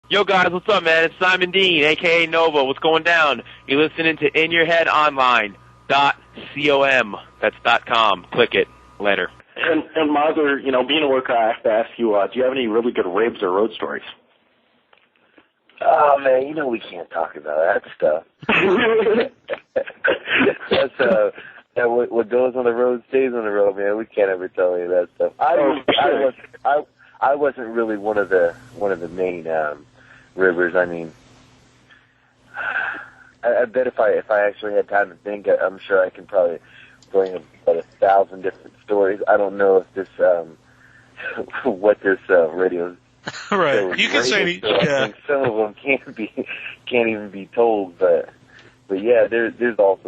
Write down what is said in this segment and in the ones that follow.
Yo, guys, what's up, man? It's Simon Dean, a.k.a. Nova. What's going down? You're listening to InYourHeadOnline.com. That's .com. Click it. Later. And my other, being a worker, I have to ask you, do you have any really good ribs or road stories? Oh, man, we can't talk about that stuff. That's, what goes on the road stays on the road, man. We can't ever tell any of that stuff. I wasn't really one of the main rivers. I mean, I bet if I actually had time to think, I'm sure I could probably bring about 1,000 different stories. I don't know if this what this radio. Right, you can say yeah. Some of them can't even be told, but yeah, there's so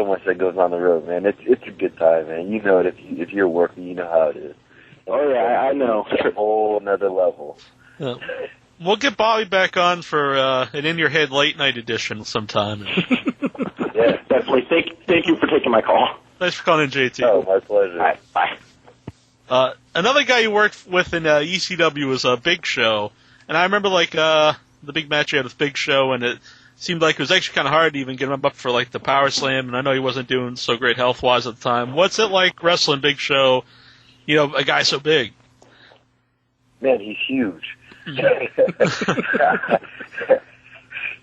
much that goes on the road, man. It's a good time, man. You know it if you're working, you know how it is. Oh yeah, I know. It's a whole another level. Yeah. We'll get Bobby back on for an In Your Head late night edition sometime. Yeah, definitely. Thank you for taking my call. Thanks for calling in, JT. Oh, my pleasure. All right, bye. Another guy you worked with in ECW was Big Show, and I remember the big match you had with Big Show, and it seemed like it was actually kind of hard to even get him up for the Power Slam, and I know he wasn't doing so great health-wise at the time. What's it like wrestling Big Show? A guy so big. Man, he's huge.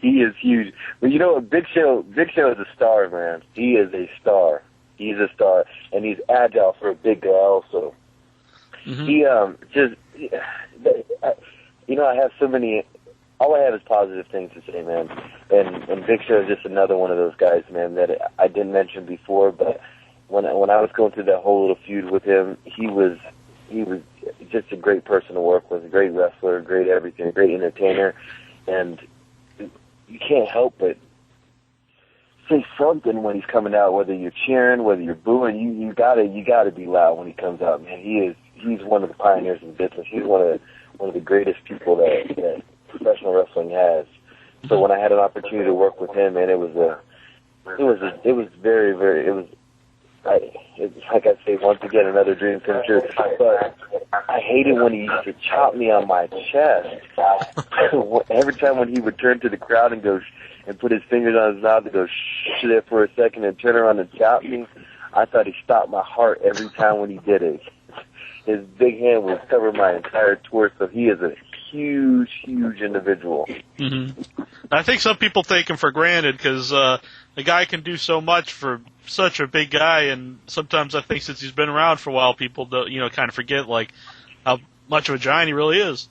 He is huge. But Big Show is a star, man. He is a star. He's a star, and he's agile for a big guy also. Mm-hmm. He I have so many. All I have is positive things to say, man. And Big Show is just another one of those guys, man, that I didn't mention before, but when I was going through that whole little feud with him, he was just a great person to work with, a great wrestler, great everything, a great entertainer, and you can't help but say something when he's coming out, whether you're cheering, whether you're booing, you gotta be loud when he comes out, man. He's one of the pioneers of the business. He's one of the greatest people that professional wrestling has. So when I had an opportunity to work with him, man, it was very, very, it's like I say, once again, another dream come true. But I hated when he used to chop me on my chest. Every time when he would turn to the crowd and go and put his fingers on his mouth and go shh there for a second and turn around and chop me, I thought he stopped my heart every time when he did it. His big hand would cover my entire torso. He is a huge, huge individual. Mm-hmm. I think some people take him for granted because the guy can do so much for such a big guy, and sometimes I think since he's been around for a while, people kind of forget how much of a giant he really is.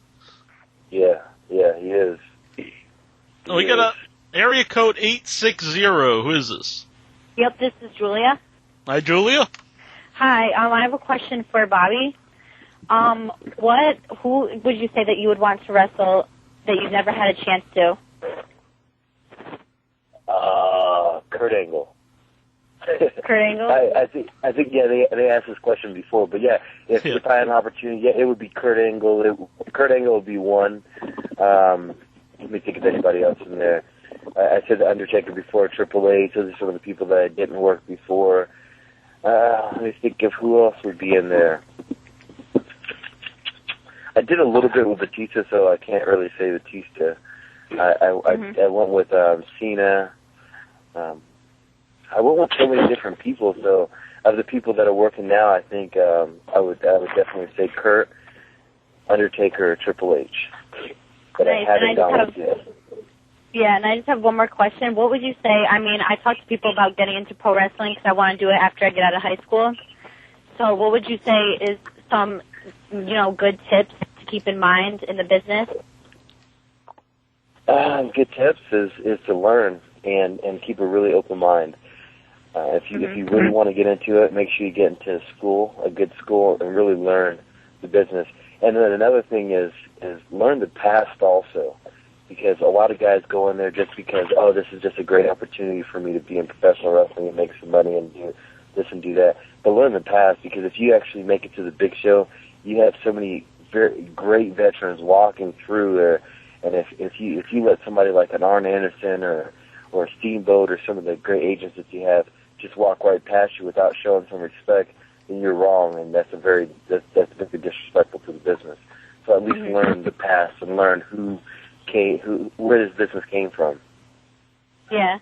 Yeah, he is. We got a area code 860. Who is this? Yep, this is Julia. Hi, Julia. Hi, I have a question for Bobby. Who would you say that you would want to wrestle that you've never had a chance to? Kurt Angle. Kurt Angle? I think yeah, they asked this question before, but yeah, if I had an opportunity, yeah, it would be Kurt Angle. Kurt Angle would be one. Let me think of anybody else in there. I said the Undertaker before, Triple H. Those are some of the people that I didn't work before. Let me think of who else would be in there. I did a little bit with Batista, so I can't really say Batista. I went with Cena. I went with so many different people. So of the people that are working now, I think I would definitely say Kurt, Undertaker, or Triple H. But nice. I haven't gone with yet. Yeah, and I just have one more question. What would you say? I mean, I talk to people about getting into pro wrestling because I want to do it after I get out of high school. So what would you say is some, good tips to keep in mind in the business? Good tips is to learn and keep a really open mind. If you really want to get into it, make sure you get into a good school, and really learn the business. And then another thing is learn the past also, because a lot of guys go in there just because, this is just a great opportunity for me to be in professional wrestling and make some money and do this and do that. But learn the past, because if you actually make it to the Big Show, you have so many very great veterans walking through there. And if you let somebody like an Arn Anderson or a Steamboat or some of the great agents that you have just walk right past you without showing some respect, then you're wrong, and that's very disrespectful to the business. So at least learn the past and learn who where this business came from. Yeah.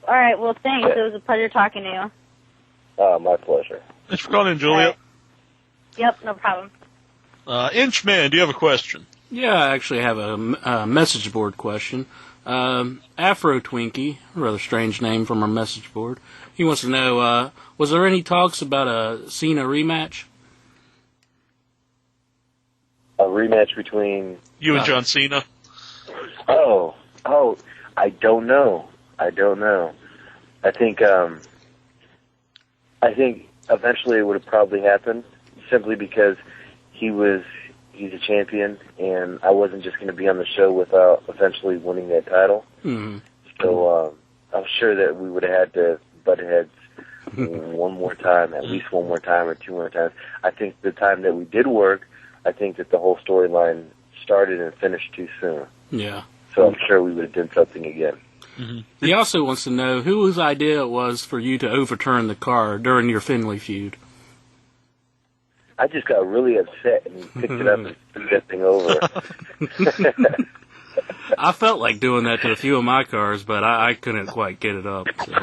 All right. Well, thanks. It was a pleasure talking to you. My pleasure. Thanks for calling in, Julia. Right. Yep, no problem. Inchman, do you have a question? Yeah, I actually have a message board question. Afro Twinkie, a rather strange name from our message board. He wants to know, was there any talks about a Cena rematch? A rematch between You and John Cena? Oh, I don't know. I think eventually it would have probably happened, simply because he's a champion, and I wasn't just going to be on the show without eventually winning that title. Mm-hmm. So I'm sure that we would have had to butt heads one more time, at least one more time or two more times. I think the time that we did work, I think that the whole storyline started and finished too soon. Yeah. So I'm sure we would have done something again. Mm-hmm. He also wants to know whose idea it was for you to overturn the car during your Finlay feud. I just got really upset and picked it up and threw that thing over. I felt like doing that to a few of my cars, but I couldn't quite get it up. So.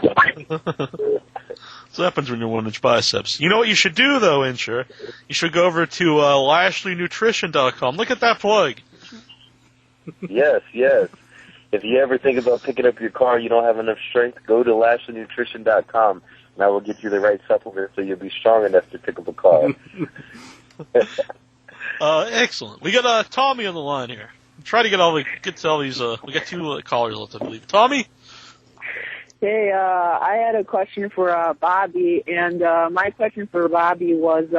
So happens when you're 1-inch biceps. You know what you should do, though, Incher? You should go over to LashleyNutrition.com. Look at that plug. Yes. If you ever think about picking up your car, you don't have enough strength, go to LashleyNutrition.com, and I will get you the right supplement so you'll be strong enough to pick up a car. Excellent. We got Tommy on the line here. Try to get to all these. We got 2 callers left, I believe. Tommy. Hey, I had a question for Bobby, and my question for Bobby was,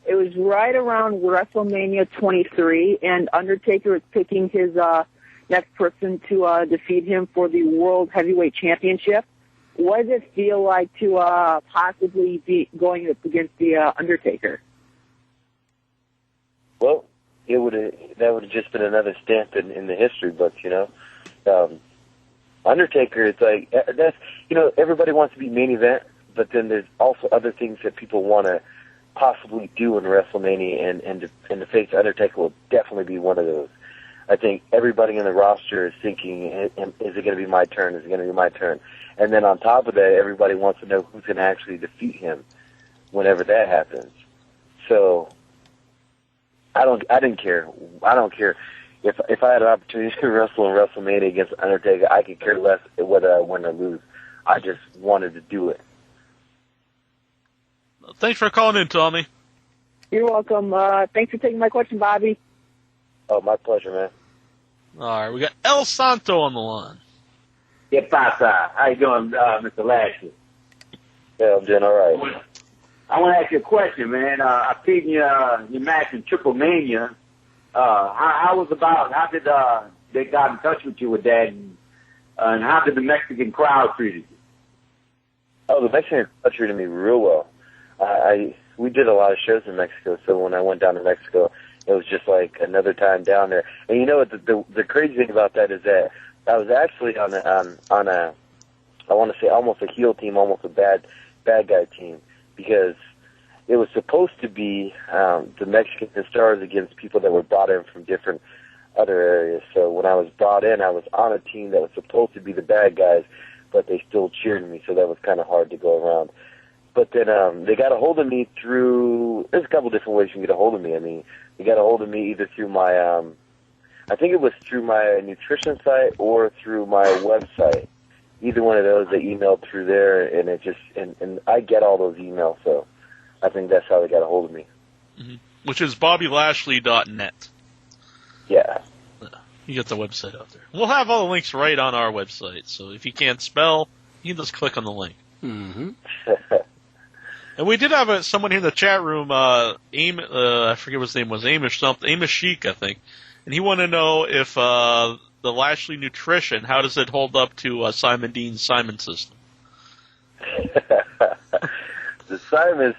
it was right around WrestleMania 23, and Undertaker was picking his next person to defeat him for the World Heavyweight Championship. What does it feel like to possibly be going up against the Undertaker? Well, that would have just been another stamp in the history books, you know. Undertaker, it's like, that's, you know, everybody wants to be main event, but then there's also other things that people want to possibly do in WrestleMania, and to face Undertaker will definitely be one of those. I think everybody in the roster is thinking, is it going to be my turn? Is it going to be my turn? And then on top of that, everybody wants to know who's going to actually defeat him whenever that happens. So I didn't care. I don't care. If I had an opportunity to wrestle in WrestleMania against Undertaker, I could care less whether I win or lose. I just wanted to do it. Thanks for calling in, Tommy. You're welcome. Thanks for taking my question, Bobby. Oh, my pleasure, man. All right, we got El Santo on the line. ¿Qué pasa? How you doing, Mr. Lashley? Yeah, I'm doing all right. I want to ask you a question, man. I seen your match in Triple Mania. How did they got in touch with you with that, and how did the Mexican crowd treat you? Oh, the Mexican crowd treated me real well. We did a lot of shows in Mexico, so when I went down to Mexico, it was just like another time down there. And you know what? The crazy thing about that is that I was actually on a I want to say almost a heel team, almost a bad guy team, because it was supposed to be the Mexican stars against people that were brought in from different other areas. So when I was brought in, I was on a team that was supposed to be the bad guys, but they still cheered me, so that was kind of hard to go around. But then they got a hold of me through, there's a couple different ways you can get a hold of me. I mean, they got a hold of me either through my, I think it was through my nutrition site or through my website. Either one of those, they emailed through there, and it just, and I get all those emails, so I think that's how they got a hold of me. Mm-hmm. Which is BobbyLashley.net. Yeah. You got the website out there. We'll have all the links right on our website, so if you can't spell, you can just click on the link. Mm-hmm. And we did have someone here in the chat room, I forget what his name was, Amish Sheik, I think. And he wanted to know if the Lashley Nutrition, how does it hold up to Simon Dean's Simon System? The Simon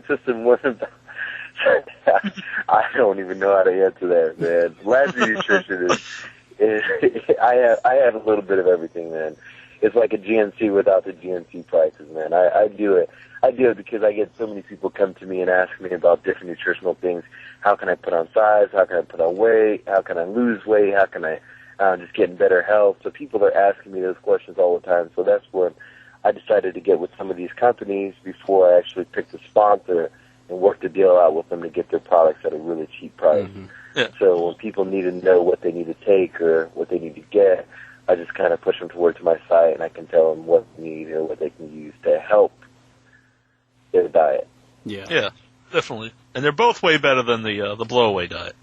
System wasn't. I don't even know how to answer that, man. Lashley Nutrition is I have a little bit of everything, man. It's like a GNC without the GNC prices, man. I do it. I do it because I get so many people come to me and ask me about different nutritional things how can I put on size, how can I put on weight, how can I lose weight, how can I just get in better health. So people are asking me those questions all the time. So that's when I decided to get with some of these companies before I actually picked a sponsor and worked the deal out with them to get their products at a really cheap price. Mm-hmm. Yeah. So when people need to know what they need to take or what they need to get, I just kind of push them towards my site, and I can tell them what they need or what they can use to help their diet. Yeah. Yeah, definitely. And they're both way better than the blow-away diet.